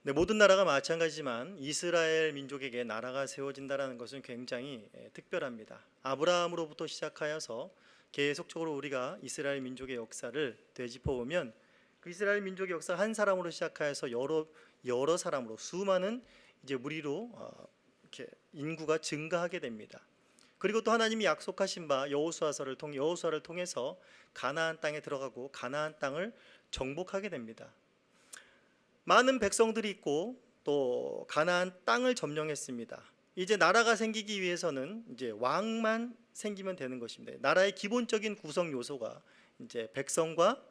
네, 모든 나라가 마찬가지지만 이스라엘 민족에게 나라가 세워진다는 것은 굉장히 특별합니다. 아브라함으로부터 시작하여서 계속적으로 우리가 이스라엘 민족의 역사를 되짚어 보면 그 이스라엘 민족의 역사 한 사람으로 시작하여서 여러 사람으로 수많은 이제 무리로 이렇게 인구가 증가하게 됩니다. 그리고 또 하나님이 약속하신 바 여호수아를 통해서 가나안 땅에 들어가고 가나안 땅을 정복하게 됩니다. 많은 백성들이 있고 또 가나안 땅을 점령했습니다. 이제 나라가 생기기 위해서는 이제 왕만 생기면 되는 것입니다. 나라의 기본적인 구성 요소가 이제 백성과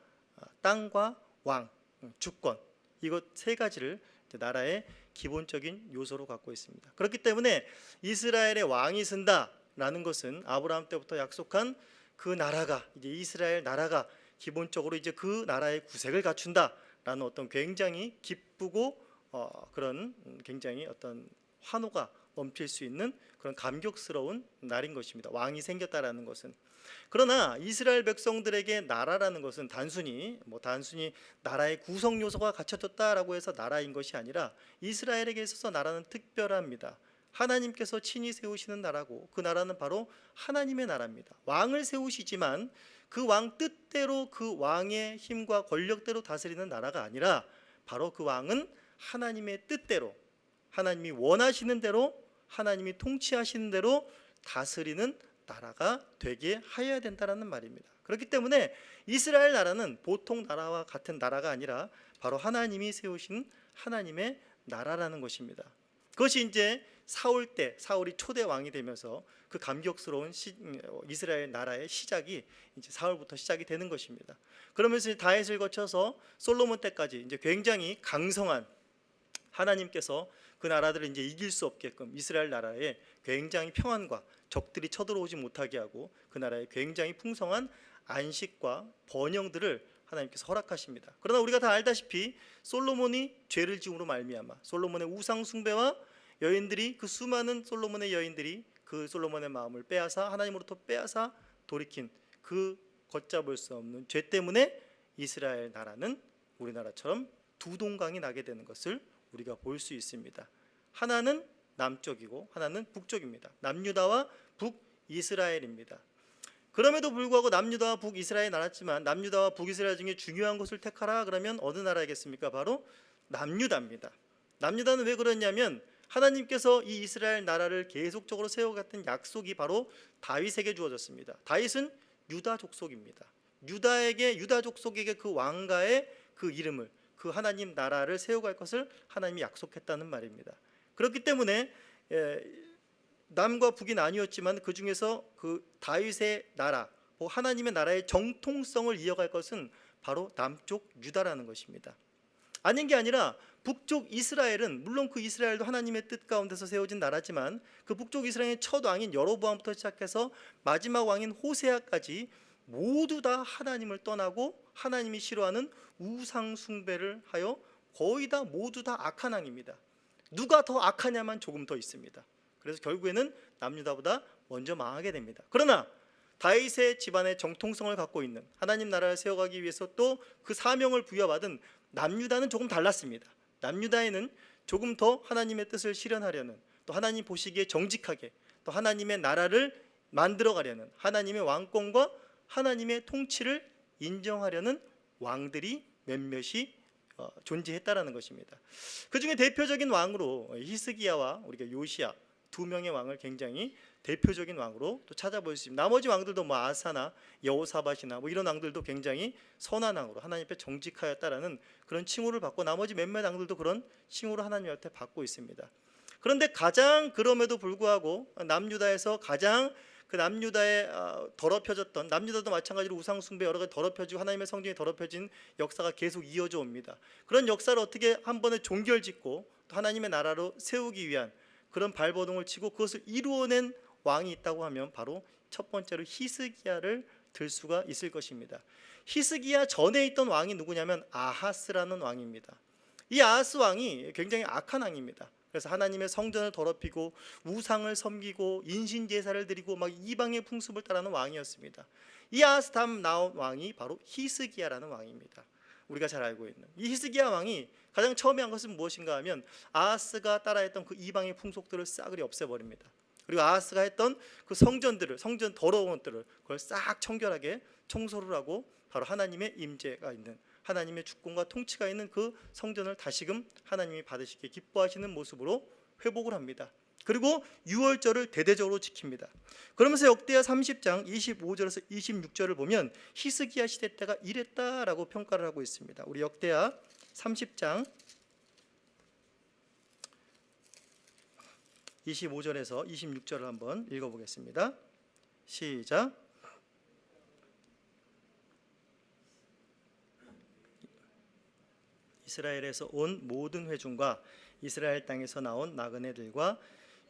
땅과 왕, 주권, 이것 세 가지를 나라의 기본적인 요소로 갖고 있습니다. 그렇기 때문에 이스라엘의 왕이 쓴다라는 것은 아브라함 때부터 약속한 그 나라가, 이제 이스라엘 나라가 기본적으로 이제 그 나라의 구색을 갖춘다라는 어떤 굉장히 기쁘고 그런 굉장히 어떤 환호가 넘칠 수 있는 그런 감격스러운 날인 것입니다. 왕이 생겼다라는 것은. 그러나 이스라엘 백성들에게 나라라는 것은 단순히 나라의 구성 요소가 갖춰졌다라고 해서 나라인 것이 아니라 이스라엘에게 있어서 나라는 특별합니다. 하나님께서 친히 세우시는 나라고 그 나라는 바로 하나님의 나라입니다. 왕을 세우시지만 그 왕 뜻대로 그 왕의 힘과 권력대로 다스리는 나라가 아니라 바로 그 왕은 하나님의 뜻대로, 하나님이 원하시는 대로, 하나님이 통치하시는 대로 다스리는 나라가 되게 하여야 된다는 말입니다. 그렇기 때문에 이스라엘 나라는 보통 나라와 같은 나라가 아니라 바로 하나님이 세우신 하나님의 나라라는 것입니다. 그것이 이제 사울이 초대 왕이 되면서 그 감격스러운 이스라엘 나라의 시작이 이제 사울부터 시작이 되는 것입니다. 그러면서 다윗을 거쳐서 솔로몬 때까지 이제 굉장히 강성한 하나님께서 그 나라들을 이제 이길 수 없게끔 이스라엘 나라에 굉장히 평안과 적들이 쳐들어오지 못하게 하고 그 나라에 굉장히 풍성한 안식과 번영들을 하나님께서 허락하십니다. 그러나 우리가 다 알다시피 솔로몬이 죄를 지음으로 말미암아 솔로몬의 우상 숭배와 여인들이 그 수많은 솔로몬의 여인들이 그 솔로몬의 마음을 빼앗아 하나님으로부터 빼앗아 돌이킨 그 걷잡을 수 없는 죄 때문에 이스라엘 나라는 우리나라처럼 두 동강이 나게 되는 것을 우리가 볼 수 있습니다. 하나는 남쪽이고 하나는 북쪽입니다. 남유다와 북이스라엘입니다. 그럼에도 불구하고 남유다와 북이스라엘이 나눴지만 남유다와 북이스라엘 중에 중요한 곳을 택하라 그러면 어느 나라겠습니까? 바로 남유다입니다. 남유다는 왜 그러냐면 하나님께서 이 이스라엘 나라를 계속적으로 세워갔던 약속이 바로 다윗에게 주어졌습니다. 다윗은 유다 족속입니다. 유다 족속에게 그 왕가의 그 이름을, 그 하나님 나라를 세워갈 것을 하나님이 약속했다는 말입니다. 그렇기 때문에 남과 북이 나뉘었지만 그 중에서 그 다윗의 나라, 하나님의 나라의 정통성을 이어갈 것은 바로 남쪽 유다라는 것입니다. 아닌 게 아니라 북쪽 이스라엘은 물론 그 이스라엘도 하나님의 뜻 가운데서 세워진 나라지만 그 북쪽 이스라엘의 첫 왕인 여로보암부터 시작해서 마지막 왕인 호세아까지 모두 다 하나님을 떠나고 하나님이 싫어하는 우상 숭배를 하여 거의 다 모두 다 악한 왕입니다. 누가 더 악하냐만 조금 더 있습니다. 그래서 결국에는 남유다보다 먼저 망하게 됩니다. 그러나 다윗의 집안의 정통성을 갖고 있는 하나님 나라를 세워가기 위해서 또 그 사명을 부여받은 남유다는 조금 달랐습니다. 남유다에는 조금 더 하나님의 뜻을 실현하려는, 또 하나님 보시기에 정직하게 또 하나님의 나라를 만들어가려는, 하나님의 왕권과 하나님의 통치를 인정하려는 왕들이 몇몇이 존재했다라는 것입니다. 그 중에 대표적인 왕으로 히스기야와 우리가 요시야 두 명의 왕을 굉장히 대표적인 왕으로 또 찾아볼 수 있습니다. 나머지 왕들도 아사나 여호사밧이나 이런 왕들도 굉장히 선한 왕으로 하나님 앞에 정직하였다라는 그런 칭호를 받고 나머지 몇몇 왕들도 그런 칭호를 하나님 앞에 받고 있습니다. 그런데 가장 그럼에도 불구하고 남유다에서 가장 그 남유다에 더럽혀졌던, 남유다도 마찬가지로 우상 숭배 여러 가지 더럽혀지고 하나님의 성전이 더럽혀진 역사가 계속 이어져 옵니다. 그런 역사를 어떻게 한 번에 종결짓고 또 하나님의 나라로 세우기 위한 그런 발버둥을 치고 그것을 이루어낸 왕이 있다고 하면 바로 첫 번째로 히스기야를 들 수가 있을 것입니다. 히스기야 전에 있던 왕이 누구냐면 아하스라는 왕입니다. 이 아하스 왕이 굉장히 악한 왕입니다. 그래서 하나님의 성전을 더럽히고 우상을 섬기고 인신제사를 드리고 이방의 풍습을 따르는 왕이었습니다. 이 아하스 다음 나온 왕이 바로 히스기야라는 왕입니다. 우리가 잘 알고 있는 이 히스기야 왕이 가장 처음에 한 것은 무엇인가 하면 아하스가 따라했던 그 이방의 풍속들을 싸그리 없애버립니다. 그리고 아하스가 했던 그 성전 더러운 것들을 그걸 싹 청결하게 청소를 하고 바로 하나님의 임재가 있는, 하나님의 주권과 통치가 있는 그 성전을 다시금 하나님이 받으시기에 기뻐하시는 모습으로 회복을 합니다. 그리고 유월절을 대대적으로 지킵니다. 그러면서 역대하 30장 25절에서 26절을 보면 히스기야 시대 때가 이랬다라고 평가를 하고 있습니다. 우리 역대하 30장 25절에서 26절을 한번 읽어보겠습니다. 시작. 이스라엘에서 온 모든 회중과 이스라엘 땅에서 나온 나그네들과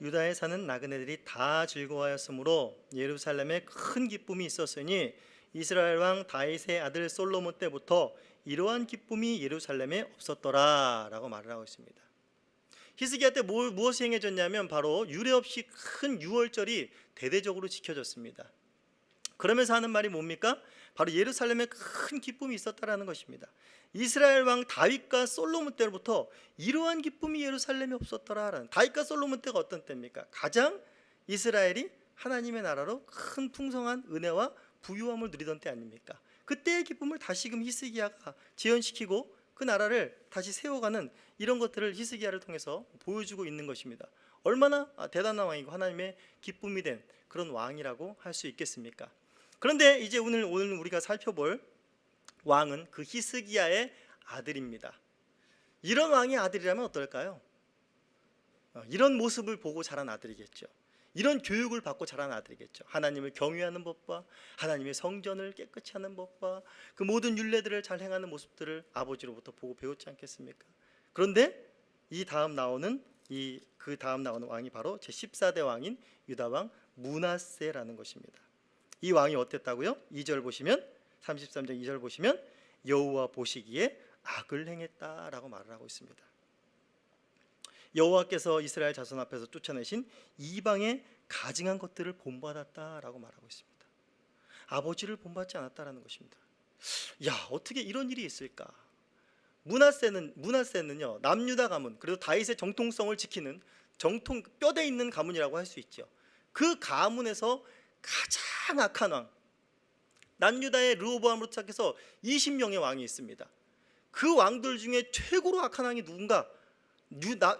유다에 사는 나그네들이 다 즐거워하였으므로 예루살렘에 큰 기쁨이 있었으니 이스라엘 왕 다윗의 아들 솔로몬 때부터 이러한 기쁨이 예루살렘에 없었더라 라고 말을 하고 있습니다. 히스기야 때 무엇이 행해졌냐면 바로 유례 없이 큰 유월절이 대대적으로 지켜졌습니다. 그러면서 하는 말이 뭡니까? 바로 예루살렘에 큰 기쁨이 있었다라는 것입니다. 이스라엘 왕 다윗과 솔로몬 때부터 이러한 기쁨이 예루살렘에 없었더라라는, 다윗과 솔로몬 때가 어떤 때입니까? 가장 이스라엘이 하나님의 나라로 큰 풍성한 은혜와 부유함을 누리던 때 아닙니까? 그때의 기쁨을 다시금 히스기야가 재현시키고 그 나라를 다시 세워가는 이런 것들을 히스기야를 통해서 보여주고 있는 것입니다. 얼마나 대단한 왕이고 하나님의 기쁨이 된 그런 왕이라고 할 수 있겠습니까? 그런데 이제 오늘 우리가 살펴볼 왕은 그 히스기야의 아들입니다. 이런 왕의 아들이라면 어떨까요? 이런 모습을 보고 자란 아들이겠죠. 이런 교육을 받고 자란 아들이겠죠. 하나님을 경외하는 법과 하나님의 성전을 깨끗이 하는 법과 그 모든 율례들을 잘 행하는 모습들을 아버지로부터 보고 배웠지 않겠습니까? 그런데 그 다음 나오는 왕이 바로 제14대 왕인 유다 왕 므낫세라는 것입니다. 이 왕이 어땠다고요? 2절 보시면, 33장 2절 보시면 여호와 보시기에 악을 행했다라고 말을 하고 있습니다. 여호와께서 이스라엘 자손 앞에서 쫓아내신 이방의 가증한 것들을 본받았다라고 말하고 있습니다. 아버지를 본받지 않았다라는 것입니다. 야, 어떻게 이런 일이 있을까? 므낫세는요, 남유다 가문, 그리고 다윗의 정통성을 지키는 뼈대 있는 가문이라고 할 수 있죠. 그 가문에서 가장 악한 왕, 남유다의 르호보암으로 시작해서 20명의 왕이 있습니다. 그 왕들 중에 최고로 악한 왕이 누군가?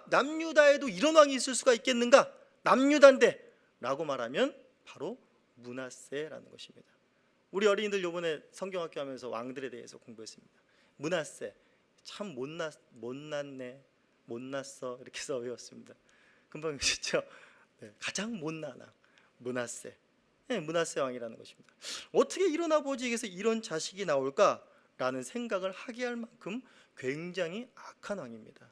남유다에도 이런 왕이 있을 수가 있겠는가? 남유다인데 라고 말하면 바로 므낫세라는 것입니다. 우리 어린이들 이번에 성경학교 하면서 왕들에 대해서 공부했습니다. 므낫세, 참 못났네, 못났어, 이렇게 해서 외웠습니다. 금방 보셨죠? 네, 가장 못난 왕 므낫세. 네, 므낫세 왕이라는 것입니다. 어떻게 이런 아버지에게서 이런 자식이 나올까라는 생각을 하게 할 만큼 굉장히 악한 왕입니다.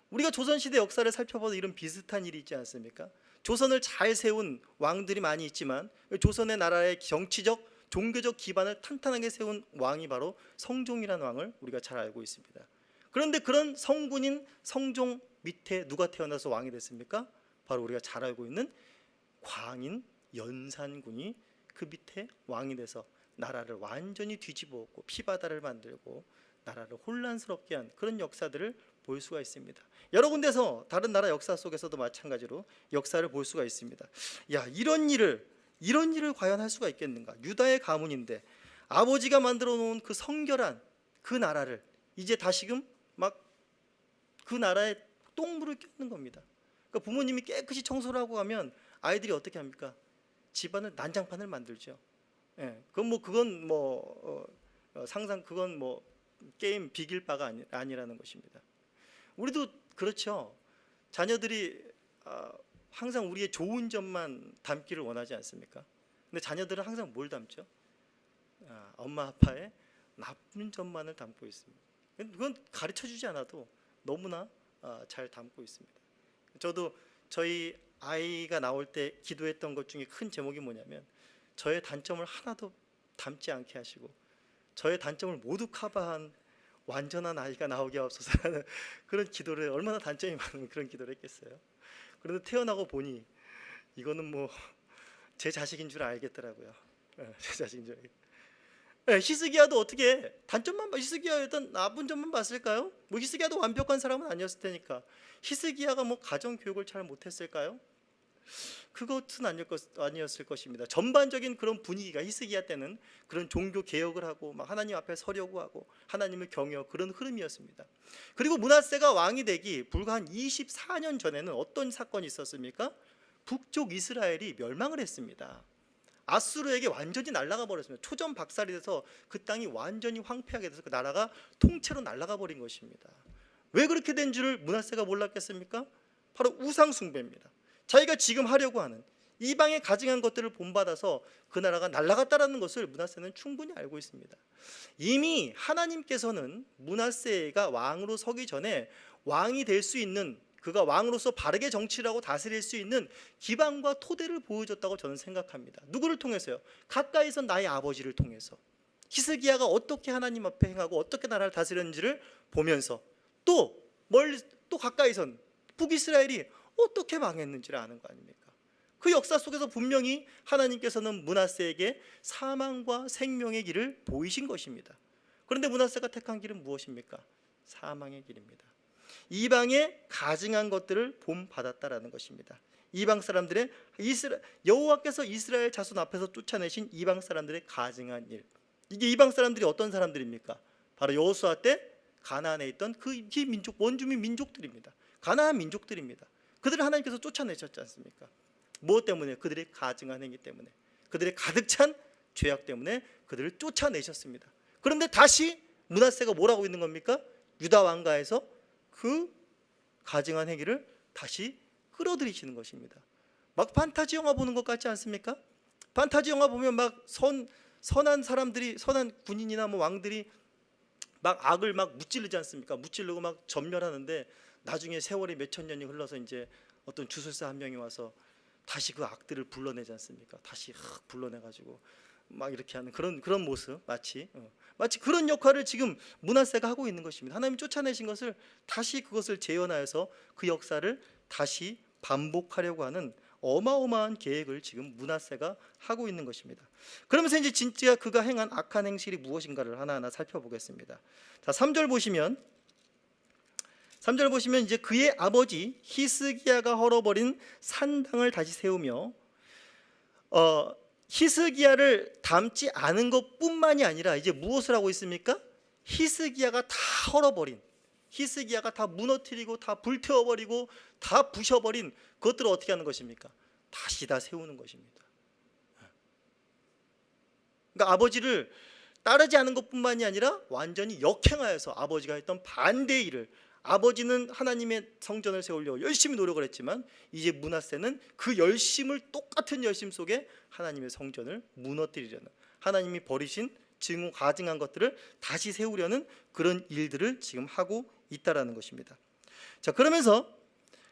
우리가 조선시대 역사를 살펴봐도 이런 비슷한 일이 있지 않습니까? 조선을 잘 세운 왕들이 많이 있지만 조선의 나라의 정치적, 종교적 기반을 탄탄하게 세운 왕이 바로 성종이라는 왕을 우리가 잘 알고 있습니다. 그런데 그런 성군인 성종 밑에 누가 태어나서 왕이 됐습니까? 바로 우리가 잘 알고 있는 광인 연산군이 그 밑에 왕이 돼서 나라를 완전히 뒤집어엎고 피바다를 만들고 나라를 혼란스럽게 한 그런 역사들을 볼 수가 있습니다. 여러 군데서 다른 나라 역사 속에서도 마찬가지로 역사를 볼 수가 있습니다. 야, 이런 일을 과연 할 수가 있겠는가? 유다의 가문인데 아버지가 만들어 놓은 그 성결한 그 나라를 이제 다시금 막 그 나라에 똥물을 껴는 겁니다. 그러니까 부모님이 깨끗이 청소를 하고 가면 아이들이 어떻게 합니까? 집안을 난장판을 만들죠. 예, 그건 상상, 그건 게임 비길 바가 아니라는 것입니다. 우리도 그렇죠. 자녀들이 항상 우리의 좋은 점만 담기를 원하지 않습니까? 근데 자녀들은 항상 뭘 담죠? 엄마 아빠의 나쁜 점만을 담고 있습니다. 그건 가르쳐주지 않아도 너무나 잘 담고 있습니다. 저도 저희 아이가 나올 때 기도했던 것 중에 큰 제목이 뭐냐면 저의 단점을 하나도 담지 않게 하시고 저의 단점을 모두 커버한 완전한 아이가 나오게 하옵소서라는 그런 기도를, 얼마나 단점이 많은 그런 기도를 했겠어요. 그런데 태어나고 보니 이거는 제 자식인 줄 알겠더라고요. 제 자식인 줄 알겠. 예, 히스기야도 어떻게 단점만 히스기야였던 나쁜 점만 봤을까요? 뭐 히스기야도 완벽한 사람은 아니었을 테니까. 히스기야가 뭐 가정 교육을 잘 못했을까요? 그것은 아니었을 것입니다. 전반적인 그런 분위기가 히스기야 때는 그런 종교 개혁을 하고 막 하나님 앞에 서려고 하고 하나님을 경외하고 그런 흐름이었습니다. 그리고 므낫세가 왕이 되기 불과 한 24년 전에는 어떤 사건이 있었습니까? 북쪽 이스라엘이 멸망을 했습니다. 아수르에게 완전히 날아가 버렸습니다. 초전박살이 돼서 그 땅이 완전히 황폐하게 돼서 그 나라가 통째로 날아가 버린 것입니다. 왜 그렇게 된 줄을 므낫세가 몰랐겠습니까? 바로 우상 숭배입니다. 자기가 지금 하려고 하는 이방에 가증한 것들을 본받아서 그 나라가 날아갔다라는 것을 므낫세는 충분히 알고 있습니다. 이미 하나님께서는 므낫세가 왕으로 서기 전에 왕이 될 수 있는, 그가 왕으로서 바르게 정치를 하고 다스릴 수 있는 기반과 토대를 보여줬다고 저는 생각합니다. 누구를 통해서요? 가까이서 나의 아버지를 통해서. 히스기야가 어떻게 하나님 앞에 행하고 어떻게 나라를 다스렸는지를 보면서 또 멀리 또 가까이선 북이스라엘이 어떻게 망했는지를 아는 거 아닙니까? 그 역사 속에서 분명히 하나님께서는 므낫세에게 사망과 생명의 길을 보이신 것입니다. 그런데 므낫세가 택한 길은 무엇입니까? 사망의 길입니다. 이방에 가증한 것들을 본받았다라는 것입니다. 이방 사람들의 여호와께서 이스라엘 자손 앞에서 쫓아내신 이방 사람들의 가증한 일. 이게 이방 사람들이 어떤 사람들입니까? 바로 여호수아 때 가나안에 있던 그 민족, 원주민 민족들입니다. 가나안 민족들입니다. 그들을 하나님께서 쫓아내셨지 않습니까? 무엇 때문에? 그들의 가증한 행위 때문에, 그들의 가득 찬 죄악 때문에 그들을 쫓아내셨습니다. 그런데 다시 므낫세가 뭐라고 있는 겁니까? 유다 왕가에서 그 가증한 행위를 다시 끌어들이시는 것입니다. 막 판타지 영화 보는 것 같지 않습니까? 판타지 영화 보면 막 선한 사람들이, 선한 군인이나 뭐 왕들이 막 악을 막 무찌르지 않습니까? 무찌르고 막 전멸하는데 나중에 세월이 몇천 년이 흘러서 이제 어떤 주술사 한 명이 와서 다시 그 악들을 불러내지 않습니까? 다시 불러내가지고 막 이렇게 하는 그런 모습, 마치 그런 역할을 지금 므낫세가 하고 있는 것입니다. 하나님이 쫓아내신 것을 다시 그것을 재현하여서 그 역사를 다시 반복하려고 하는 어마어마한 계획을 지금 므낫세가 하고 있는 것입니다. 그러면서 이제 진짜 그가 행한 악한 행실이 무엇인가를 하나하나 살펴보겠습니다. 자, 3절 보시면 이제 그의 아버지 히스기야가 헐어버린 산당을 다시 세우며 히스기야를 닮지 않은 것뿐만이 아니라 이제 무엇을 하고 있습니까? 히스기야가 다 헐어버린, 히스기야가 다 무너뜨리고 다 불태워버리고 다 부셔버린 그것들을 어떻게 하는 것입니까? 다시 다 세우는 것입니다. 그러니까 아버지를 따르지 않은 것뿐만이 아니라 완전히 역행하여서 아버지가 했던 반대의 일을, 아버지는 하나님의 성전을 세우려고 열심히 노력을 했지만 이제 므낫세는 그 열심을, 똑같은 열심 속에 하나님의 성전을 무너뜨리려는, 하나님이 버리신 증오 가증한 것들을 다시 세우려는 그런 일들을 지금 하고 있다라는 것입니다. 자, 그러면서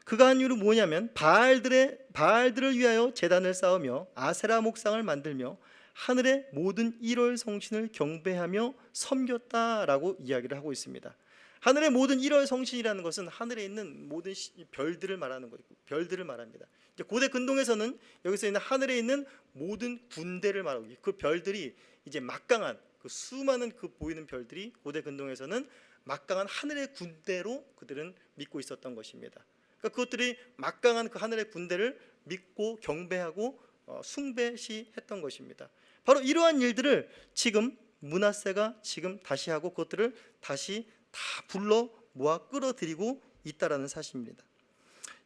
그가 한 이유는 뭐냐면 바알들을 위하여 제단을 쌓으며 아세라 목상을 만들며 하늘의 모든 일월 성신을 경배하며 섬겼다라고 이야기를 하고 있습니다. 하늘의 모든 일월 성신이라는 것은 하늘에 있는 모든 별들을 말하는 거예요. 별들을 말합니다. 이제 고대 근동에서는 여기서 있는 하늘에 있는 모든 군대를 말하고, 그 별들이 이제 막강한 그 수많은 그 보이는 별들이 고대 근동에서는 막강한 하늘의 군대로 그들은 믿고 있었던 것입니다. 그러니까 그것들이 막강한 그 하늘의 군대를 믿고 경배하고 숭배시했던 것입니다. 바로 이러한 일들을 지금 므낫세가 지금 다시 하고 그것들을 다시 다 불러 모아 끌어들이고 있다라는 사실입니다.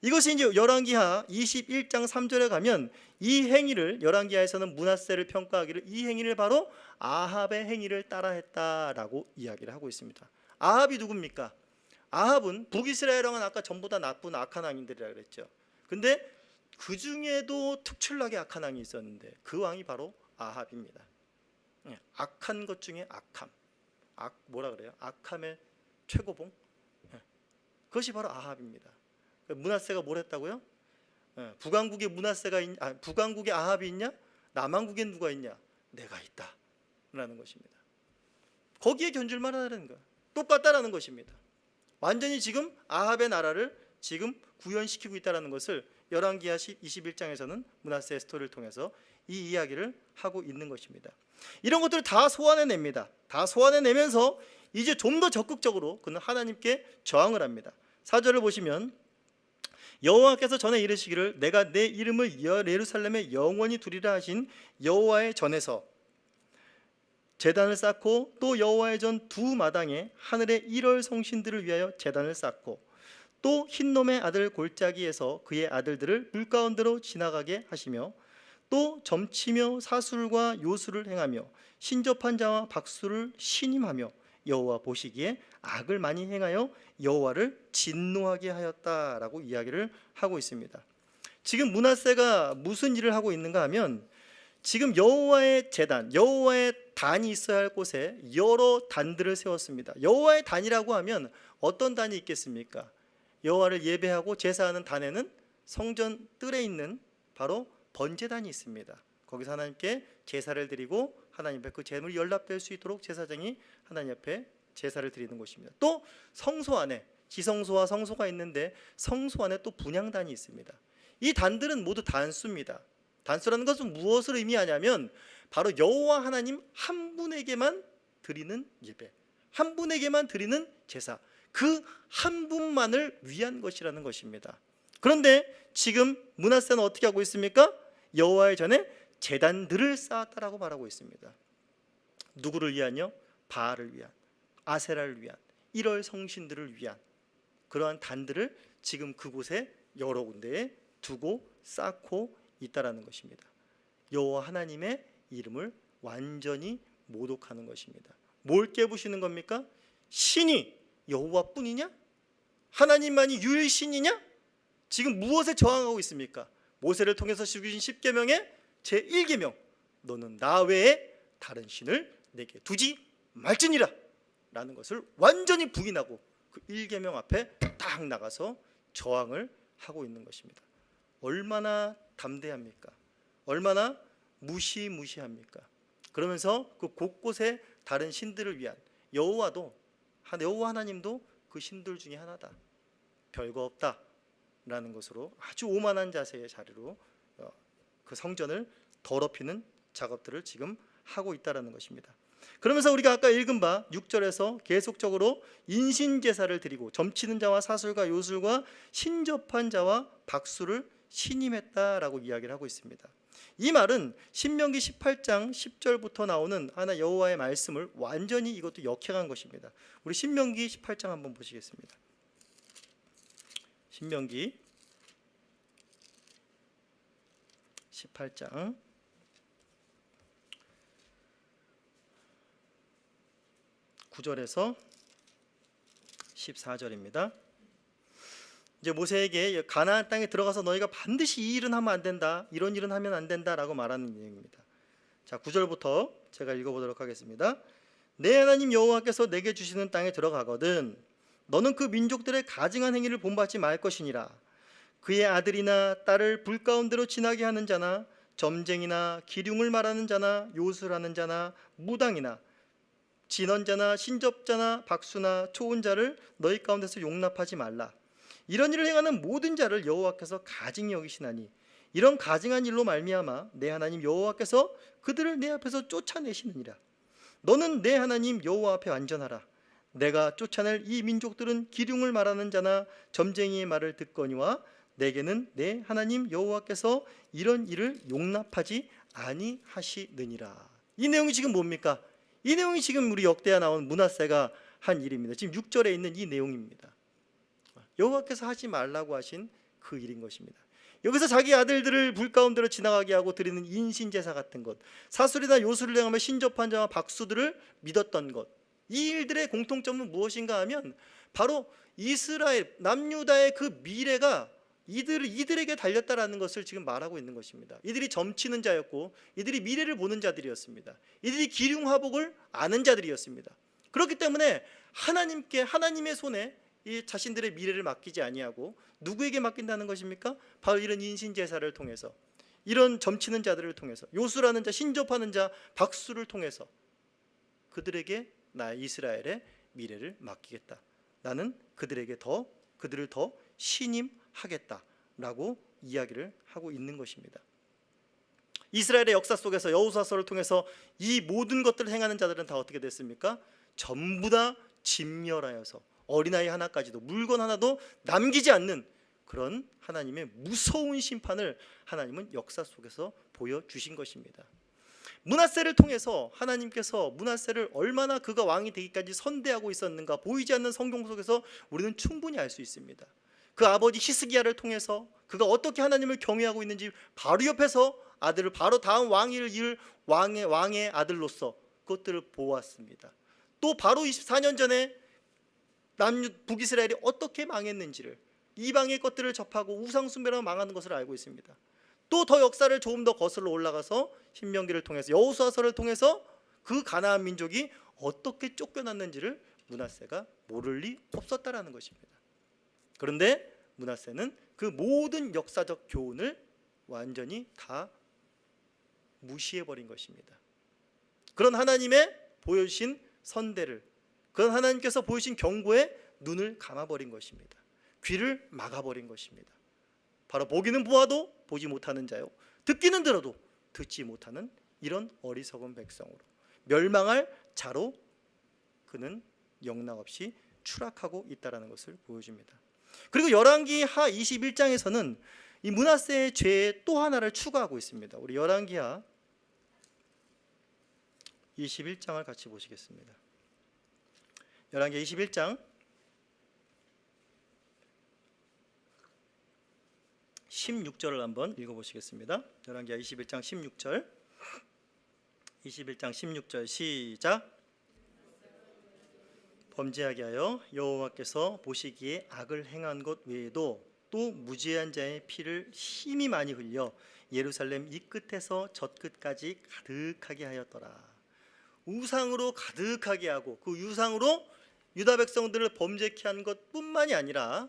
이것이 이제 열왕기하 21장 3절에 가면 이 행위를, 열왕기하에서는 므낫세를 평가하기를 이 행위를 바로 아합의 행위를 따라했다라고 이야기를 하고 있습니다. 아합이 누굽니까? 아합은 북이스라엘 왕은 아까 전부 다 나쁜 악한 왕인들이라 그랬죠. 근데 그 중에도 특출나게 악한 왕이 있었는데 그 왕이 바로 아합입니다. 악한 것 중에 악함, 뭐라 그래요? 악함의 최고봉, 그것이 바로 아합입니다. 므낫세가 뭘 했다고요? 북왕국에 북왕국에 아합이 있냐? 남왕국엔 누가 있냐? 내가 있다라는 것입니다. 거기에 견줄만 하다는 거야. 똑같다라는 것입니다. 완전히 지금 아합의 나라를 지금 구현시키고 있다라는 것을 열왕기하 21장에서는 므낫세의 스토리를 통해서 이 이야기를 하고 있는 것입니다. 이런 것들을 다 소환해냅니다. 다 소환해내면서 이제 좀 더 적극적으로 그는 하나님께 저항을 합니다. 4절을 보시면 여호와께서 전에 이르시기를 내가 내 이름을 예루살렘에 영원히 두리라 하신 여호와의 전에서 제단을 쌓고 또 여호와의 전 두 마당에 하늘의 1월 성신들을 위하여 제단을 쌓고 또 흰놈의 아들 골짜기에서 그의 아들들을 물 가운데로 지나가게 하시며 또 점치며 사술과 요술을 행하며 신접한 자와 박수를 신임하며 여호와 보시기에 악을 많이 행하여 여호와를 진노하게 하였다라고 이야기를 하고 있습니다. 지금 므낫세가 무슨 일을 하고 있는가 하면 지금 여호와의 제단, 여호와의 단이 있어야 할 곳에 여러 단들을 세웠습니다. 여호와의 단이라고 하면 어떤 단이 있겠습니까? 여호와를 예배하고 제사하는 단에는 성전 뜰에 있는 바로 번제단이 있습니다. 거기서 하나님께 제사를 드리고 하나님 앞에 그 제물이 연락될 수 있도록 제사장이 하나님 앞에 제사를 드리는 곳입니다. 또 성소 안에 지성소와 성소가 있는데 성소 안에 또 분향단이 있습니다. 이 단들은 모두 단수입니다. 단수라는 것은 무엇을 의미하냐면 바로 여호와 하나님 한 분에게만 드리는 예배, 한 분에게만 드리는 제사, 그 한 분만을 위한 것이라는 것입니다. 그런데 지금 므낫세는 어떻게 하고 있습니까? 여호와의 전에 제단들을 쌓았다라고 말하고 있습니다. 누구를 위하여? 바알을 위한, 아세라를 위한, 1월 성신들을 위한 그러한 단들을 지금 그곳에 여러 군데에 두고 쌓고 있다라는 것입니다. 여호와 하나님의 이름을 완전히 모독하는 것입니다. 뭘 깨부시는 겁니까? 신이 여호와뿐이냐? 하나님만이 유일신이냐? 지금 무엇에 저항하고 있습니까? 모세를 통해서 주신 10계명의 제1계명 너는 나 외에 다른 신을 내게 두지 말지니라 라는 것을 완전히 부인하고 그 1계명 앞에 딱 나가서 저항을 하고 있는 것입니다. 얼마나 담대합니까? 얼마나 무시무시합니까? 그러면서 그 곳곳에 다른 신들을 위한 여호와 하나님도 그 신들 중에 하나다, 별거 없다 라는 것으로 아주 오만한 자세의 자리로 그 성전을 더럽히는 작업들을 지금 하고 있다는 것입니다. 그러면서 우리가 아까 읽은 바 6절에서 계속적으로 인신제사를 드리고 점치는 자와 사술과 요술과 신접한 자와 박수를 신임했다라고 이야기를 하고 있습니다. 이 말은 신명기 18장 10절부터 나오는 하나 여호와의 말씀을 완전히 이것도 역행한 것입니다. 우리 신명기 18장 한번 보시겠습니다. 신명기 18장 9절에서 14절입니다. 이제 모세에게 가나안 땅에 들어가서 너희가 반드시 이 일은 하면 안 된다, 이런 일은 하면 안 된다라고 말하는 내용입니다. 자, 9절부터 제가 읽어보도록 하겠습니다. 내 하나님 여호와께서 내게 주시는 땅에 들어가거든 너는 그 민족들의 가증한 행위를 본받지 말 것이니라. 그의 아들이나 딸을 불 가운데로 지나게 하는 자나 점쟁이나 기륭을 말하는 자나 요술하는 자나 무당이나 진언자나 신접자나 박수나 초혼자를 너희 가운데서 용납하지 말라. 이런 일을 행하는 모든 자를 여호와께서 가증히 여기시나니 이런 가증한 일로 말미암아 내 하나님 여호와께서 그들을 내 앞에서 쫓아내시느니라. 너는 내 하나님 여호와 앞에 완전하라. 내가 쫓아낼 이 민족들은 기륭을 말하는 자나 점쟁이의 말을 듣거니와 내게는 내 하나님 여호와께서 이런 일을 용납하지 아니하시느니라. 이 내용이 지금 뭡니까? 이 내용이 지금 우리 역대하 나온 므낫세가 한 일입니다. 지금 6절에 있는 이 내용입니다. 여호와께서 하지 말라고 하신 그 일인 것입니다. 여기서 자기 아들들을 불 가운데로 지나가게 하고 드리는 인신제사 같은 것, 사술이나 요술을 행하며 신접한 자와 박수들을 믿었던 것, 이 일들의 공통점은 무엇인가 하면 바로 이스라엘 남유다의 그 미래가 이들에게 달렸다라는 것을 지금 말하고 있는 것입니다. 이들이 점치는 자였고 이들이 미래를 보는 자들이었습니다. 이들이 기륭화복을 아는 자들이었습니다. 그렇기 때문에 하나님의 손에 이 자신들의 미래를 맡기지 아니하고 누구에게 맡긴다는 것입니까? 바로 이런 인신제사를 통해서, 이런 점치는 자들을 통해서, 요술하는 자, 신접하는 자, 박수를 통해서 그들에게 나 이스라엘의 미래를 맡기겠다. 나는 그들을 더 신임하겠다라고 이야기를 하고 있는 것입니다. 이스라엘의 역사 속에서 여호수아서를 통해서 이 모든 것들을 행하는 자들은 다 어떻게 됐습니까? 전부 다 진멸하여서 어린아이 하나까지도, 물건 하나도 남기지 않는 그런 하나님의 무서운 심판을 하나님은 역사 속에서 보여주신 것입니다. 므낫세를 통해서 하나님께서 므낫세를 얼마나 그가 왕이 되기까지 선대하고 있었는가 보이지 않는 성경 속에서 우리는 충분히 알 수 있습니다. 그 아버지 히스기야를 통해서 그가 어떻게 하나님을 경외하고 있는지 바로 옆에서 아들을, 바로 다음 왕위를 이을 왕의 아들로서 그것들을 보았습니다. 또 바로 24년 전에 북이스라엘이 어떻게 망했는지를, 이방의 것들을 접하고 우상 숭배로 망하는 것을 알고 있습니다. 또 더 역사를 조금 더 거슬러 올라가서 신명기를 통해서, 여호수아서를 통해서 그 가나안 민족이 어떻게 쫓겨났는지를 므낫세가 모를 리 없었다라는 것입니다. 그런데 므낫세는 그 모든 역사적 교훈을 완전히 다 무시해버린 것입니다. 그런 하나님의 보여주신 선대를, 그런 하나님께서 보여주신 경고에 눈을 감아버린 것입니다. 귀를 막아버린 것입니다. 바로 보기는 보아도 보지 못하는 자요, 듣기는 들어도 듣지 못하는 이런 어리석은 백성으로, 멸망할 자로 그는 영락없이 추락하고 있다는 것을 보여줍니다. 그리고 열왕기 하 21장에서는 이 므낫세의 죄에 또 하나를 추가하고 있습니다. 우리 열왕기하 21장을 같이 보시겠습니다. 열왕기 21장 16절을 한번 읽어보시겠습니다. 열왕기하 21장 16절, 21장 16절 시작. 범죄하게 하여 여호와께서 보시기에 악을 행한 것 외에도 또 무죄한 자의 피를 심히 많이 흘려 예루살렘 이 끝에서 저 끝까지 가득하게 하였더라. 우상으로 가득하게 하고 그 우상으로 유다 백성들을 범죄케 한 것뿐만이 아니라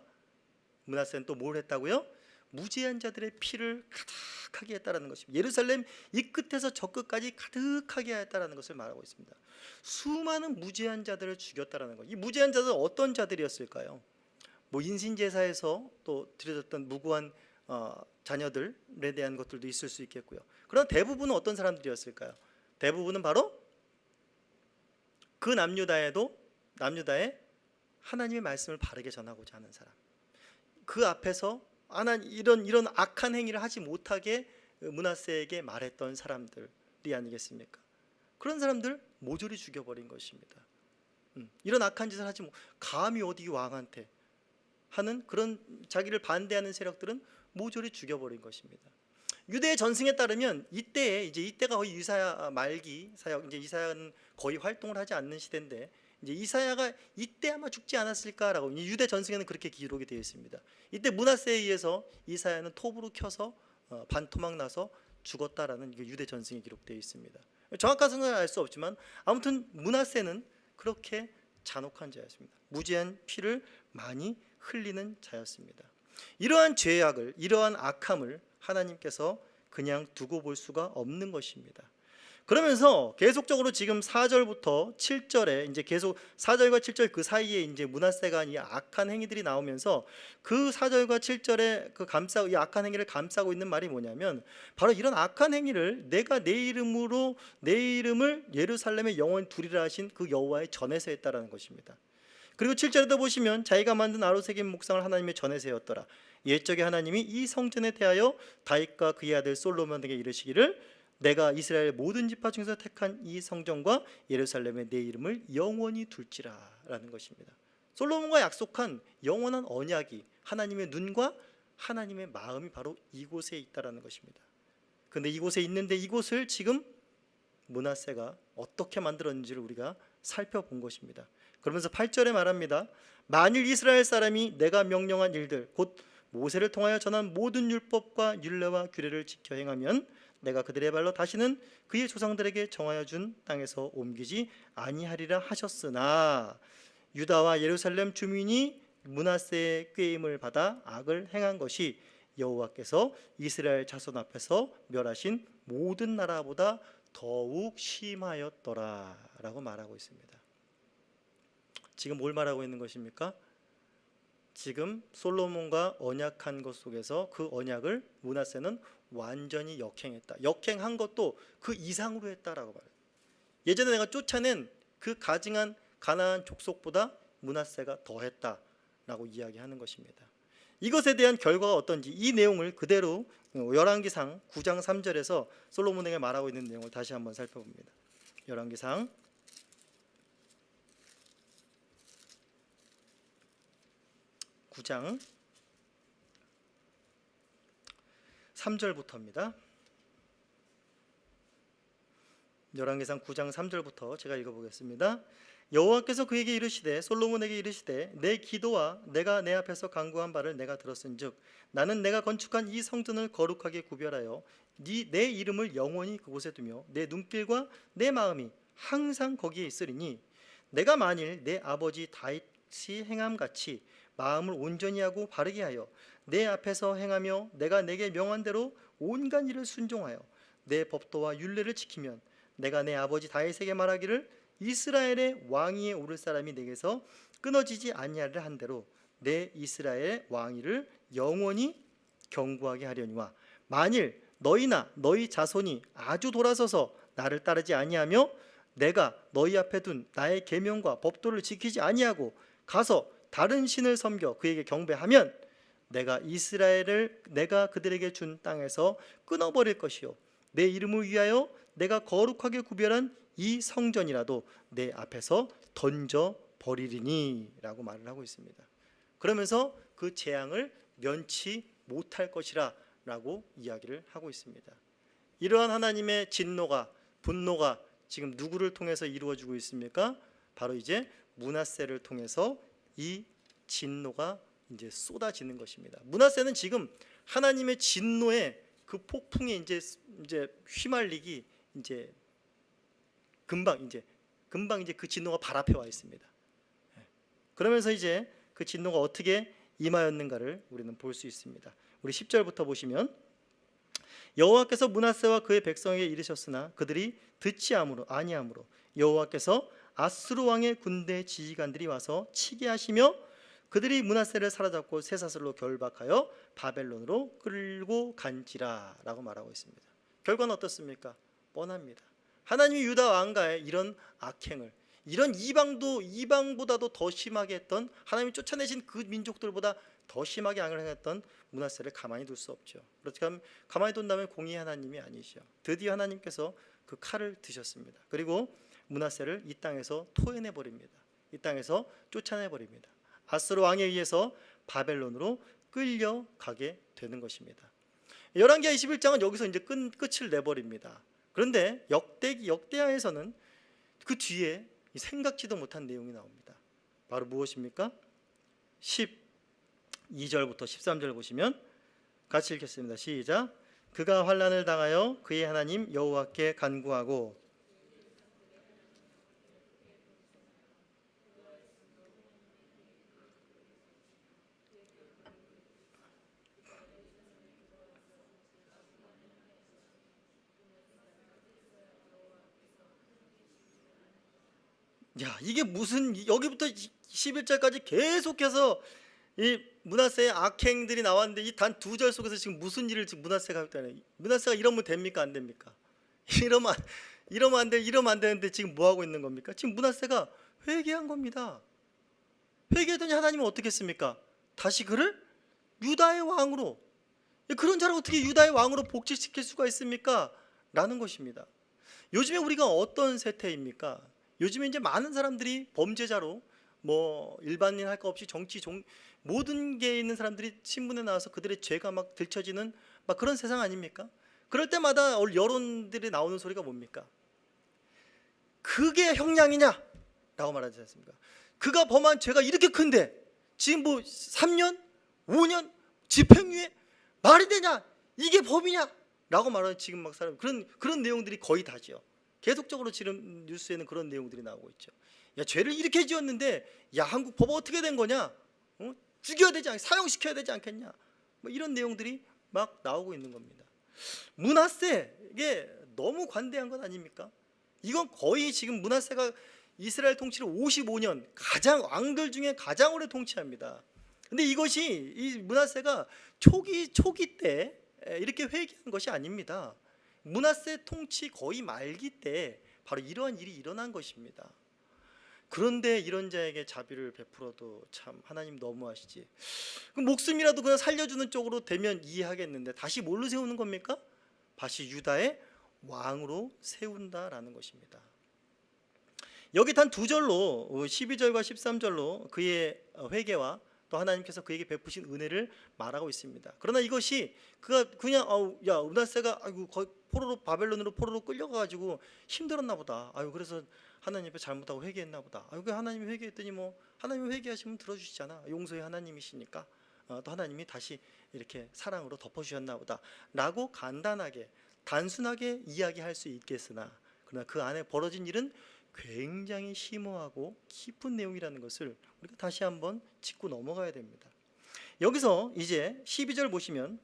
므낫세는 또 뭘 했다고요? 무죄한 자들의 피를 가득하게 했다라는 것입니다. 예루살렘 이 끝에서 저 끝까지 가득하게 했다라는 것을 말하고 있습니다. 수많은 무죄한 자들을 죽였다라는 것. 이 무죄한 자들은 어떤 자들이었을까요? 뭐 인신제사에서 또 드려졌던 무고한 자녀들에 대한 것들도 있을 수 있겠고요. 그러나 대부분은 어떤 사람들이었을까요? 대부분은 바로 그 남유다에 하나님의 말씀을 바르게 전하고자 하는 사람, 그 앞에서 이런 악한 행위를 하지 못하게 므낫세에게 말했던 사람들이 아니겠습니까? 그런 사람들 모조리 죽여버린 것입니다. 이런 악한 짓을 하지 감히 어디 왕한테 하는 그런 자기를 반대하는 세력들은 모조리 죽여버린 것입니다. 유대의 전승에 따르면 이때가 거의 이사야 말기 사역, 이제 이사야는 거의 활동을 하지 않는 시대인데, 이제 이사야가 이때 아마 죽지 않았을까라고 유대 전승에는 그렇게 기록이 되어 있습니다. 이때 므낫세에 의해서 이사야는 톱으로 켜서 반토막 나서 죽었다라는 유대 전승에 기록되어 있습니다. 정확한 성을 알 수 없지만 아무튼 므낫세는 그렇게 잔혹한 자였습니다. 무죄한 피를 많이 흘리는 자였습니다. 이러한 죄악을, 이러한 악함을 하나님께서 그냥 두고 볼 수가 없는 것입니다. 그러면서 계속적으로 지금 4절부터 7절에 이제 계속 4절과 7절 그 사이에 이제 므낫세가 이 악한 행위들이 나오면서 그 4절과 7절에 이 악한 행위를 감싸고 있는 말이 뭐냐면, 바로 이런 악한 행위를 내가 내 이름을 예루살렘에 영원히 두리라 하신 그 여호와의 전에서 했다라는 것입니다. 그리고 7절에도 보시면 자기가 만든 아로새긴 목상을 하나님의 전에 세웠더라. 옛적에 하나님이 이 성전에 대하여 다윗과 그의 아들 솔로몬에게 이르시기를 내가 이스라엘 모든 지파 중에서 택한 이 성전과 예루살렘에 내 이름을 영원히 둘지라 라는 것입니다. 솔로몬과 약속한 영원한 언약이, 하나님의 눈과 하나님의 마음이 바로 이곳에 있다라는 것입니다. 그런데 이곳에 있는데 이곳을 지금 므낫세가 어떻게 만들었는지를 우리가 살펴본 것입니다. 그러면서 8절에 말합니다. 만일 이스라엘 사람이 내가 명령한 일들 곧 모세를 통하여 전한 모든 율법과 율례와 규례를 지켜 행하면 내가 그들의 발로 다시는 그의 조상들에게 정하여 준 땅에서 옮기지 아니하리라 하셨으나 유다와 예루살렘 주민이 므낫세의 꾀임을 받아 악을 행한 것이 여호와께서 이스라엘 자손 앞에서 멸하신 모든 나라보다 더욱 심하였더라 라고 말하고 있습니다. 지금 뭘 말하고 있는 것입니까? 지금 솔로몬과 언약한 것 속에서 그 언약을 므낫세는 완전히 역행했다. 역행한 것도 그 이상으로 했다라고 말해요. 예전에 내가 쫓아낸 그 가증한 가나안 족속보다 므낫세가 더했다라고 이야기하는 것입니다. 이것에 대한 결과가 어떤지 이 내용을 그대로 열왕기상 9장 3절에서 솔로몬에게 말하고 있는 내용을 다시 한번 살펴봅니다. 열왕기상 9장 3절부터입니다. 열왕기상 9장 3절부터 제가 읽어보겠습니다. 여호와께서 그에게 이르시되 솔로몬에게 이르시되 내 기도와 내가 내 앞에서 간구한 바를 내가 들었은즉 나는 내가 건축한 이 성전을 거룩하게 구별하여 내 이름을 영원히 그곳에 두며 내 눈길과 내 마음이 항상 거기에 있으리니 내가 만일 내 아버지 다윗이 행함같이 마음을 온전히 하고 바르게 하여 내 앞에서 행하며 내가 내게 명한 대로 온갖 일을 순종하여 내 법도와 율례를 지키면 내가 내 아버지 다윗에게 말하기를 이스라엘의 왕위에 오를 사람이 내게서 끊어지지 아니하리라 한 대로 내 이스라엘 왕위를 영원히 경고하게 하려니와 만일 너희나 너희 자손이 아주 돌아서서 나를 따르지 아니하며 내가 너희 앞에 둔 나의 계명과 법도를 지키지 아니하고 가서 다른 신을 섬겨 그에게 경배하면 내가 이스라엘을 내가 그들에게 준 땅에서 끊어버릴 것이요 내 이름을 위하여 내가 거룩하게 구별한 이 성전이라도 내 앞에서 던져버리리니 라고 말을 하고 있습니다. 그러면서 그 재앙을 면치 못할 것이라 라고 이야기를 하고 있습니다. 이러한 하나님의 진노가 분노가 지금 누구를 통해서 이루어지고 있습니까? 바로 이제 므낫세를 통해서 이 진노가 이제 쏟아지는 것입니다. 므낫세는 지금 하나님의 진노의 그 폭풍에 이제 휘말리기 이제 금방 이제 그 진노가 발 앞에 와 있습니다. 그러면서 이제 그 진노가 어떻게 임하였는가를 우리는 볼 수 있습니다. 우리 10절부터 보시면 여호와께서 므낫세와 그의 백성에게 이르셨으나 그들이 듣지 아니하므로 여호와께서 아수르 왕의 군대 지휘관들이 와서 치게 하시며 그들이 므낫세를 사로잡고 쇠사슬로 결박하여 바벨론으로 끌고 간지라라고 말하고 있습니다. 결과는 어떻습니까? 뻔합니다. 하나님이 유다 왕가의 이런 악행을 이런 이방보다도 더 심하게 했던 하나님이 쫓아내신 그 민족들보다 더 심하게 행했던 므낫세를 가만히 둘 수 없죠. 그렇게 하면 가만히 둔다면 공의 하나님이 아니시죠. 드디어 하나님께서 그 칼을 드셨습니다. 그리고 므낫세를 이 땅에서 토해내 버립니다. 이 땅에서 쫓아내 버립니다. 아수르 왕에 의해서 바벨론으로 끌려가게 되는 것입니다. 열왕기하 21장은 여기서 이제 끝을 내버립니다. 그런데 역대하에서는 그 뒤에 생각지도 못한 내용이 나옵니다. 바로 무엇입니까? 12절부터 13절 보시면 같이 읽겠습니다. 시작. 그가 환난을 당하여 그의 하나님 여호와께 간구하고 이게 무슨 여기부터 11절까지 계속해서 이 므낫세의 악행들이 나왔는데 이 단 2절 속에서 지금 무슨 일을 지금 므낫세가 했다는 므낫세가 이러면 됩니까? 안 됩니까? 이러면 안 되는데 지금 뭐 하고 있는 겁니까? 지금 므낫세가 회개한 겁니다. 회개했더니 하나님은 어떻게 했습니까? 다시 그를 유다의 왕으로 그런 자를 어떻게 유다의 왕으로 복직시킬 수가 있습니까? 라는 것입니다. 요즘에 우리가 어떤 세태입니까? 요즘에 이제 많은 사람들이 범죄자로 뭐 일반인 할 거 없이 모든 게 있는 사람들이 신문에 나와서 그들의 죄가 막 들춰지는 막 그런 세상 아닙니까? 그럴 때마다 여론들이 나오는 소리가 뭡니까? 그게 형량이냐? 라고 말하지 않습니까? 그가 범한 죄가 이렇게 큰데 지금 뭐 3년? 5년? 집행유예? 말이 되냐? 이게 법이냐? 라고 말하는 지금 막 그런 내용들이 거의 다지요. 계속적으로 지금 뉴스에는 그런 내용들이 나오고 있죠. 야, 죄를 이렇게 지었는데 야, 한국 법 어떻게 된 거냐? 죽여야 되지 않겠냐? 사형시켜야 되지 않겠냐? 뭐 이런 내용들이 막 나오고 있는 겁니다. 므낫세 이게 너무 관대한 것 아닙니까? 이건 거의 지금 므낫세가 이스라엘 통치를 55년 왕들 중에 가장 오래 통치합니다. 근데 이것이 이 므낫세가 초기 때 이렇게 회개한 것이 아닙니다. 므낫세 통치 거의 말기 때 바로 이러한 일이 일어난 것입니다. 그런데 이런 자에게 자비를 베풀어도 참 하나님 너무하시지. 그럼 목숨이라도 그냥 살려주는 쪽으로 되면 이해하겠는데 다시 뭘로 세우는 겁니까? 다시 유다의 왕으로 세운다라는 것입니다. 여기 단 두 절로 12절과 13절로 그의 회개와 또 하나님께서 그에게 베푸신 은혜를 말하고 있습니다. 그러나 이것이 그가 그냥 야 므낫세가 아이고 포로로 바벨론으로 포로로 끌려가가지고 힘들었나 보다. 아유 그래서 하나님 앞에 잘못하고 회개했나 보다. 아유 그 하나님이 회개했더니 뭐 하나님이 회개하시면 들어주시잖아. 용서의 하나님이시니까 또 하나님이 다시 이렇게 사랑으로 덮어주셨나 보다라고 간단하게 단순하게 이야기할 수 있겠으나 그러나 그 안에 벌어진 일은 굉장히 심오하고 깊은 내용이라는 것을 우리가 다시 한번 짚고 넘어가야 됩니다. 여기서 이제 12절 보시면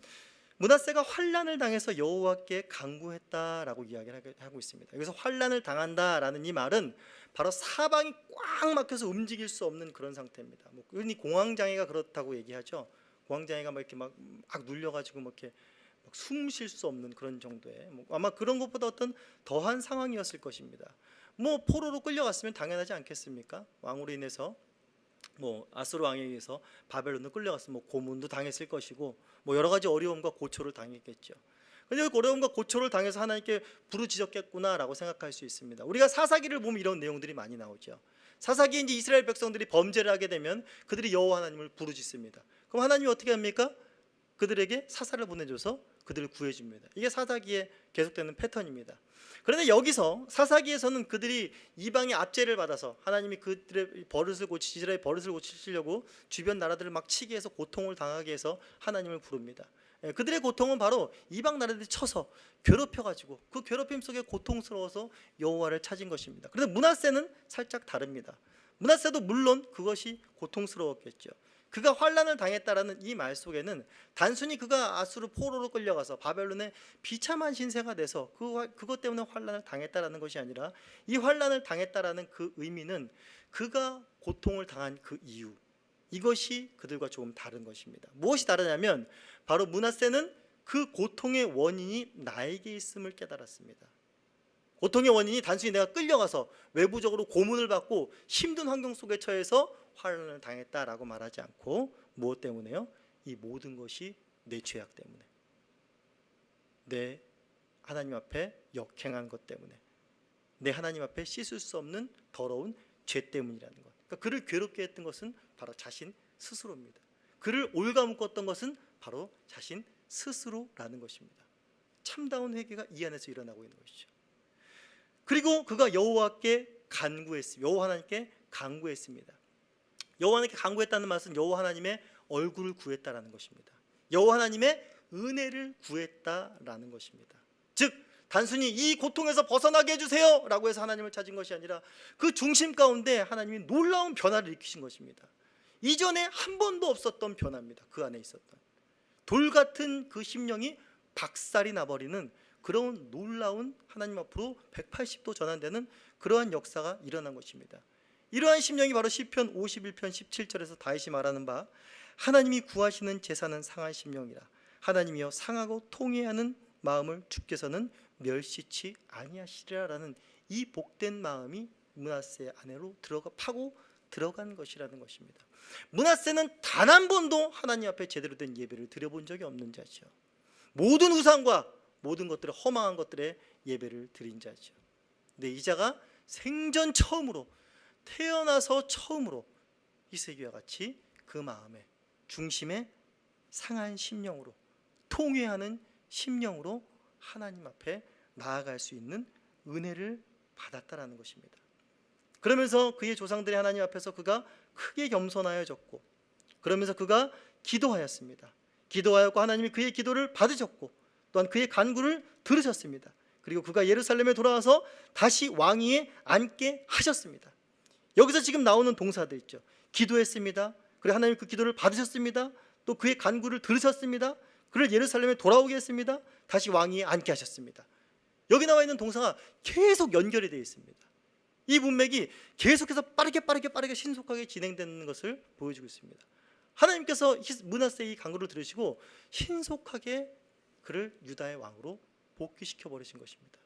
므낫세가 환난을 당해서 여호와께 간구했다라고 이야기를 하고 있습니다. 여기서 환난을 당한다라는 이 말은 바로 사방이 꽉 막혀서 움직일 수 없는 그런 상태입니다. 흔히 공황장애가 그렇다고 얘기하죠. 공황장애가 막 이렇게 막 눌려가지고 뭐 이렇게 숨 쉴 수 없는 그런 정도의 아마 그런 것보다 어떤 더한 상황이었을 것입니다. 뭐 포로로 끌려갔으면 당연하지 않겠습니까? 왕으로 인해서 아수르 왕에 의해서 바벨론으로 끌려갔으면 고문도 당했을 것이고 여러 가지 어려움과 고초를 당했겠죠. 그런데 어려움과 고초를 당해서 하나님께 부르짖었겠구나라고 생각할 수 있습니다. 우리가 사사기를 보면 이런 내용들이 많이 나오죠. 사사기에 이제 이스라엘 백성들이 범죄를 하게 되면 그들이 여호와 하나님을 부르짖습니다. 그럼 하나님이 어떻게 합니까? 그들에게 사사를 보내줘서 그들을 구해줍니다. 이게 사사기에 계속되는 패턴입니다. 그런데 여기서 사사기에서는 그들이 이방의 압제를 받아서 하나님이 그들의 버릇을 이스라엘 버릇을 고치시려고 주변 나라들을 막 치게 해서 고통을 당하게 해서 하나님을 부릅니다. 그들의 고통은 바로 이방 나라들이 쳐서 괴롭혀가지고 그 괴롭힘 속에 고통스러워서 여호와를 찾은 것입니다. 그런데 므낫세는 살짝 다릅니다. 므낫세도 물론 그것이 고통스러웠겠죠. 그가 환난을 당했다라는 이 말 속에는 단순히 그가 아수르 포로로 끌려가서 바벨론의 비참한 신세가 돼서 그것 때문에 환난을 당했다라는 것이 아니라 이 환난을 당했다라는 그 의미는 그가 고통을 당한 그 이유, 이것이 그들과 조금 다른 것입니다. 무엇이 다르냐면 바로 므낫세는 그 고통의 원인이 나에게 있음을 깨달았습니다. 고통의 원인이 단순히 내가 끌려가서 외부적으로 고문을 받고 힘든 환경 속에 처해서 환난을 당했다라고 말하지 않고 무엇 때문에요? 이 모든 것이 내 죄악 때문에, 내 하나님 앞에 역행한 것 때문에, 내 하나님 앞에 씻을 수 없는 더러운 죄 때문이라는 것. 그러니까 그를 괴롭게 했던 것은 바로 자신 스스로입니다. 그를 올가묶었던 것은 바로 자신 스스로라는 것입니다. 참다운 회개가 이 안에서 일어나고 있는 것이죠. 그리고 그가 여호와께 간구했습니다. 여호와 하나님께 간구했습니다. 여호와 하나님께 간구했다는 말은 여호와 하나님의 얼굴을 구했다라는 것입니다. 여호와 하나님의 은혜를 구했다라는 것입니다. 즉 단순히 이 고통에서 벗어나게 해주세요 라고 해서 하나님을 찾은 것이 아니라 그 중심 가운데 하나님이 놀라운 변화를 일으키신 것입니다. 이전에 한 번도 없었던 변화입니다. 그 안에 있었던 돌 같은 그 심령이 박살이 나버리는 그런 놀라운 하나님 앞으로 180도 전환되는 그러한 역사가 일어난 것입니다. 이러한 심령이 바로 시편 51편 17절에서 다윗이 말하는 바 하나님이 구하시는 제사는 상한 심령이라 하나님이여 상하고 통회하는 마음을 주께서는 멸시치 아니하시리라라는 이 복된 마음이 므낫세 안으로 파고 들어간 것이라는 것입니다. 므낫세는 단 한 번도 하나님 앞에 제대로 된 예배를 드려본 적이 없는 자죠. 모든 우상과 모든 것들의 허망한 것들의 예배를 드린 자죠. 근데 이 자가 생전 처음으로 태어나서 처음으로 이세기와 같이 그 마음의 중심에 상한 심령으로 통회하는 심령으로 하나님 앞에 나아갈 수 있는 은혜를 받았다라는 것입니다. 그러면서 그의 조상들이 하나님 앞에서 그가 크게 겸손하여졌고 그러면서 그가 기도하였습니다. 기도하였고 하나님이 그의 기도를 받으셨고 또한 그의 간구를 들으셨습니다. 그리고 그가 예루살렘에 돌아와서 다시 왕위에 앉게 하셨습니다. 여기서 지금 나오는 동사들 있죠. 기도했습니다. 그리고 하나님 그 기도를 받으셨습니다. 또 그의 간구를 들으셨습니다. 그를 예루살렘에 돌아오게 했습니다. 다시 왕위에 앉게 하셨습니다. 여기 나와 있는 동사가 계속 연결이 되어 있습니다. 이 문맥이 계속해서 빠르게 신속하게 진행되는 것을 보여주고 있습니다. 하나님께서 므낫세의 간구를 들으시고 신속하게 그를 유다의 왕으로 복귀시켜 버리신 것입니다.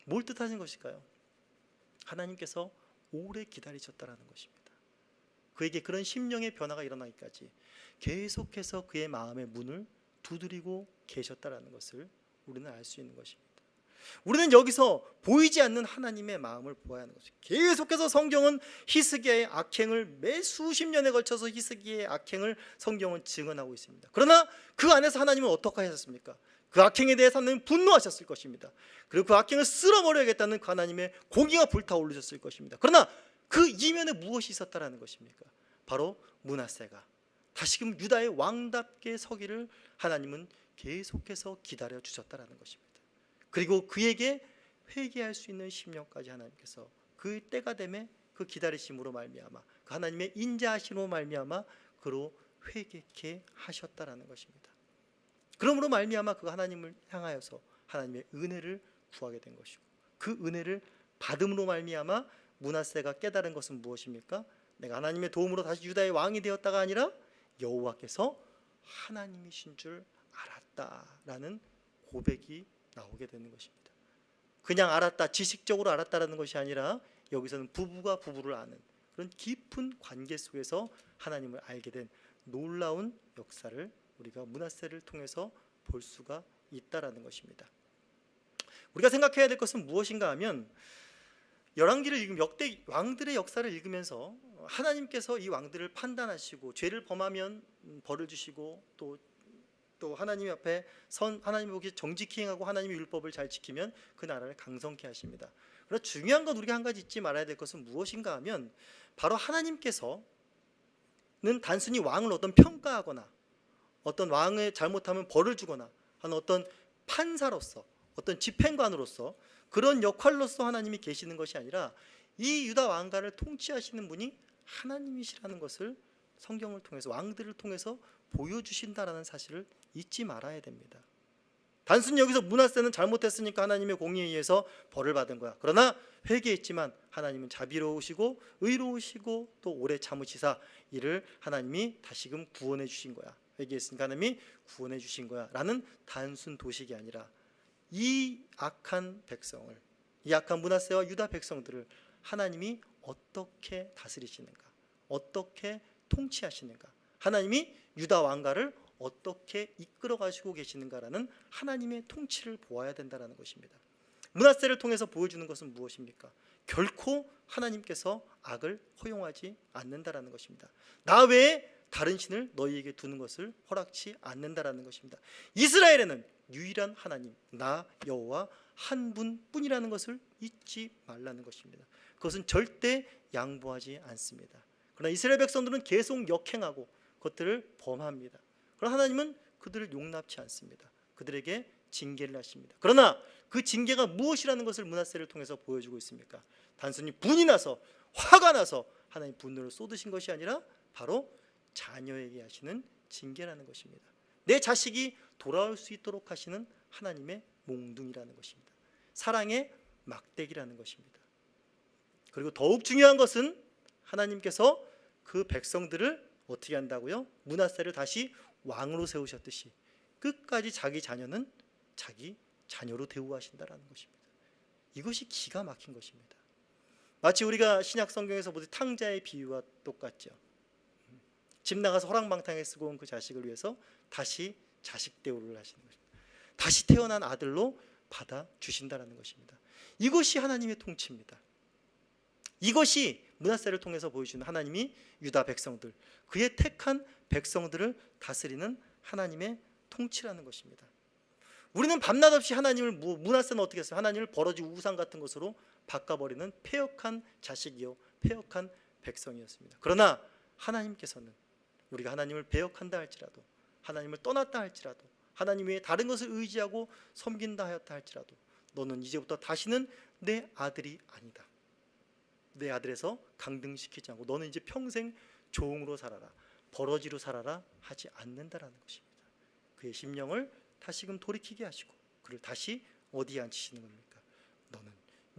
뭘 뜻하는 것일까요? 하나님께서 오래 기다리셨다라는 것입니다. 그에게 그런 심령의 변화가 일어나기까지 계속해서 그의 마음의 문을 두드리고 계셨다라는 것을 우리는 알 수 있는 것입니다. 우리는 여기서 보이지 않는 하나님의 마음을 보아야 하는 것입니다. 계속해서 성경은 히스기야의 악행을 매 수십 년에 걸쳐서 히스기야의 악행을 성경은 증언하고 있습니다. 그러나 그 안에서 하나님은 어떻게 하셨습니까? 그 악행에 대해서 하나님은 분노하셨을 것입니다. 그리고 그 악행을 쓸어버려야겠다는 그 하나님의 공의가 불타오르셨을 것입니다. 그러나 그 이면에 무엇이 있었다라는 것입니까? 바로 므낫세가 다시금 유다의 왕답게 서기를 하나님은 계속해서 기다려 주셨다라는 것입니다. 그리고 그에게 회개할 수 있는 심령까지 하나님께서 그 때가 되매 그 기다리심으로 말미암아 그 하나님의 인자하심으로 말미암아 그로 회개케 하셨다라는 것입니다. 그러므로 말미암아 그 하나님을 향하여서 하나님의 은혜를 구하게 된 것이고 그 은혜를 받음으로 말미암아 므낫세가 깨달은 것은 무엇입니까? 내가 하나님의 도움으로 다시 유다의 왕이 되었다가 아니라 여호와께서 하나님이신 줄 알았다라는 고백이 나오게 되는 것입니다. 그냥 알았다, 지식적으로 알았다라는 것이 아니라 여기서는 부부가 부부를 아는 그런 깊은 관계 속에서 하나님을 알게 된 놀라운 역사를 우리가 므낫세를 통해서 볼 수가 있다라는 것입니다. 우리가 생각해야 될 것은 무엇인가 하면 열왕기를 읽으면 역대 왕들의 역사를 읽으면서 하나님께서 이 왕들을 판단하시고 죄를 범하면 벌을 주시고 또 하나님 앞에 하나님 보기에 정직히 행하고 하나님의 율법을 잘 지키면 그 나라를 강성케 하십니다. 그러나 중요한 건 우리가 한 가지 잊지 말아야 될 것은 무엇인가 하면 바로 하나님께서는 단순히 왕을 어떤 평가하거나 어떤 왕을 잘못하면 벌을 주거나 하는 어떤 판사로서 어떤 집행관으로서 그런 역할로서 하나님이 계시는 것이 아니라 이 유다 왕가를 통치하시는 분이 하나님이시라는 것을 성경을 통해서 왕들을 통해서 보여주신다라는 사실을 잊지 말아야 됩니다. 단순히 여기서 므낫세는 잘못했으니까 하나님의 공의에 의해서 벌을 받은 거야. 그러나 회개했지만 하나님은 자비로우시고 의로우시고 또 오래 참으시사 이를 하나님이 다시금 구원해 주신 거야. 회개했으니까 하나님이 구원해 주신 거야 라는 단순 도식이 아니라 이 악한 백성을, 이 악한 므낫세와 유다 백성들을 하나님이 어떻게 다스리시는가, 어떻게 통치하시는가, 하나님이 유다 왕가를 어떻게 이끌어 가시고 계시는가라는 하나님의 통치를 보아야 된다는 것입니다. 므낫세를 통해서 보여주는 것은 무엇입니까? 결코 하나님께서 악을 허용하지 않는다라는 것입니다. 나 외에 다른 신을 너희에게 두는 것을 허락치 않는다라는 것입니다. 이스라엘에는 유일한 하나님 나 여호와 한 분뿐이라는 것을 잊지 말라는 것입니다. 그것은 절대 양보하지 않습니다. 그러나 이스라엘 백성들은 계속 역행하고 그것들을 범합니다. 그러나 하나님은 그들을 용납치 않습니다. 그들에게 징계를 하십니다. 그러나 그 징계가 무엇이라는 것을 므낫세를 통해서 보여주고 있습니까? 단순히 분이 나서 화가 나서 하나님 분노를 쏟으신 것이 아니라 바로 자녀에게 하시는 징계라는 것입니다. 내 자식이 돌아올 수 있도록 하시는 하나님의 몽둥이라는 것입니다. 사랑의 막대기라는 것입니다. 그리고 더욱 중요한 것은 하나님께서 그 백성들을 어떻게 한다고요? 므낫세를 다시 왕으로 세우셨듯이 끝까지 자기 자녀는 자기 자녀로 대우하신다라는 것입니다. 이것이 기가 막힌 것입니다. 마치 우리가 신약 성경에서 보듯 탕자의 비유와 똑같죠. 집 나가서 허랑방탕에 쓰고 온 그 자식을 위해서 다시 자식 대우를 하시는 것입니다. 다시 태어난 아들로 받아 주신다라는 것입니다. 이것이 하나님의 통치입니다. 이것이 므낫세를 통해서 보여주는 하나님이 유다 백성들, 그의 택한 백성들을 다스리는 하나님의 통치라는 것입니다. 우리는 밤낮 없이 하나님을, 므낫세는 어떻게 했어요? 하나님을 버러지 우상 같은 것으로 바꿔버리는 패역한 자식이요 패역한 백성이었습니다. 그러나 하나님께서는 우리가 하나님을 배역한다 할지라도, 하나님을 떠났다 할지라도, 하나님 외에 다른 것을 의지하고 섬긴다 하였다 할지라도 너는 이제부터 다시는 내 아들이 아니다. 내 아들에서 강등시키지 않고 너는 이제 평생 종으로 살아라, 버러지로 살아라 하지 않는다라는 것입니다. 그의 심령을 다시금 돌이키게 하시고 그를 다시 어디에 앉히시는 겁니까? 너는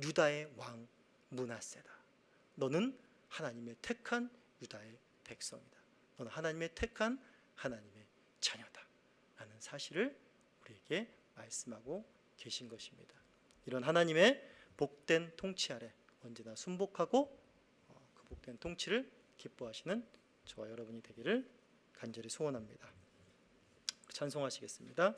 유다의 왕 므낫세다. 너는 하나님의 택한 유다의 백성이다. 너는 하나님의 택한 하나님의 자녀다 라는 사실을 우리에게 말씀하고 계신 것입니다. 이런 하나님의 복된 통치 아래 언제나 순복하고 그 복된 통치를 기뻐하시는 저와 여러분이 되기를 간절히 소원합니다. 찬송하시겠습니다.